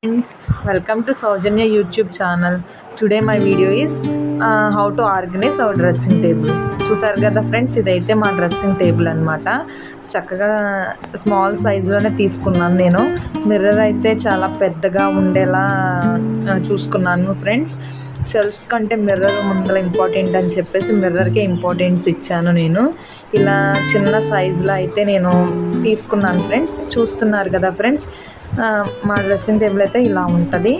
Friends, welcome to Saujanya YouTube channel. Today my video is how to organize our dressing table. చూసారు కదా friends, ఇదైతే మా dressing table అనమాట. చక్కగా small సైజులోనే తీసుకున్నాను నేను. మిర్రర్ అయితే చాలా పెద్దగా ఉండేలా చూసుకున్నాను ఫ్రెండ్స్. సెల్ఫ్స్ కంటే మిర్రర్ ముందర ఇంపార్టెంట్ అని చెప్పేసి మిర్రర్కే ఇంపార్టెన్స్ ఇచ్చాను నేను. ఇలా చిన్న సైజులో అయితే నేను తీసుకున్నాను ఫ్రెండ్స్. చూస్తున్నారు కదా ఫ్రెండ్స్, మా డ్రెస్సింగ్ టేబుల్ అయితే ఇలా ఉంటుంది.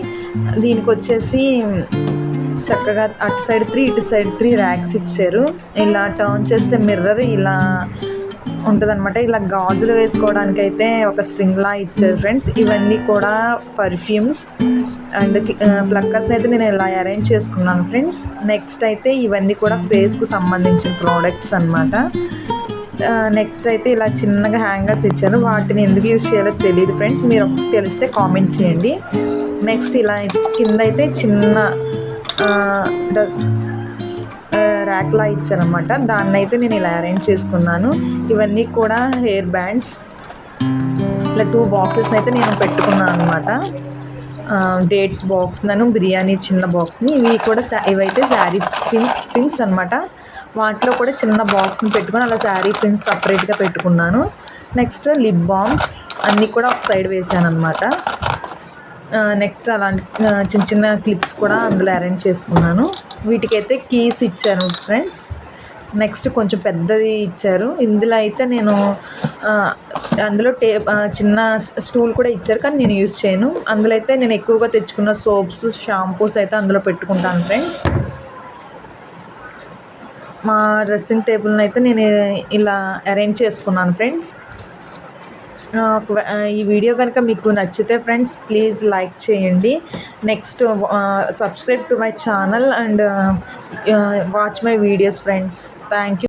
దీనికి వచ్చేసి చక్కగా అటు సైడ్ 3 ఇటు సైడ్ 3 ర్యాక్స్ ఇచ్చారు. ఇలా టర్న్ చేస్తే మిర్రర్ ఇలా ఉంటుందన్నమాట. ఇలా గాజులు వేసుకోవడానికి అయితే ఒక స్ట్రింగ్లా ఇచ్చారు ఫ్రెండ్స్. ఇవన్నీ కూడా పర్ఫ్యూమ్స్ అండ్ ఫ్లక్కర్స్ అయితే నేను ఇలా అరేంజ్ చేసుకున్నాను ఫ్రెండ్స్. నెక్స్ట్ అయితే ఇవన్నీ కూడా ఫేస్కు సంబంధించిన ప్రోడక్ట్స్ అన్నమాట. నెక్స్ట్ అయితే ఇలా చిన్నగా హ్యాంగర్స్ ఇచ్చారు. వాటిని ఎందుకు యూజ్ చేయాలో తెలియదు ఫ్రెండ్స్, మీరు తెలిస్తే కామెంట్ చేయండి. నెక్స్ట్ ఇలా కింద అయితే చిన్న డ్రెస్ ర్యాక్లా ఇచ్చారనమాట. దాన్ని అయితే నేను ఇలా అరేంజ్ చేసుకున్నాను. ఇవన్నీ కూడా హెయిర్ బ్యాండ్స్. ఇలా 2 బాక్సెస్ని అయితే నేను పెట్టుకున్నాను అనమాట. డేట్స్ బాక్స్, నేను బిర్యానీ చిన్న బాక్స్ని, ఇవైతే శారీ పిన్స్ అనమాట. వాటిలో కూడా చిన్న బాక్స్ని పెట్టుకొని అలా శారీ పిన్స్ సపరేట్గా పెట్టుకున్నాను. నెక్స్ట్ లిప్ బామ్స్ అన్నీ కూడా ఒక సైడ్ వేసాను అనమాట. నెక్స్ట్ అలాంటి చిన్న చిన్న క్లిప్స్ కూడా అందులో అరేంజ్ చేసుకున్నాను. వీటికైతే కీస్ ఇచ్చారు ఫ్రెండ్స్. నెక్స్ట్ కొంచెం పెద్దది ఇచ్చారు. ఇందులో అయితే నేను అందులో చిన్న స్టూల్ కూడా ఇచ్చారు, కానీ నేను యూజ్ చేయను. అందులో అయితే నేను ఎక్కువగా తెచ్చుకున్న సోప్స్, షాంపూస్ అయితే అందులో పెట్టుకుంటాను ఫ్రెండ్స్. మా డ్రెస్సింగ్ టేబుల్ని అయితే నేను ఇలా అరేంజ్ చేసుకున్నాను ఫ్రెండ్స్. ఈ వీడియో కనుక మీకు నచ్చితే ఫ్రెండ్స్ ప్లీజ్ లైక్ చేయండి. Next subscribe to my channel and watch my videos friends. Thank you.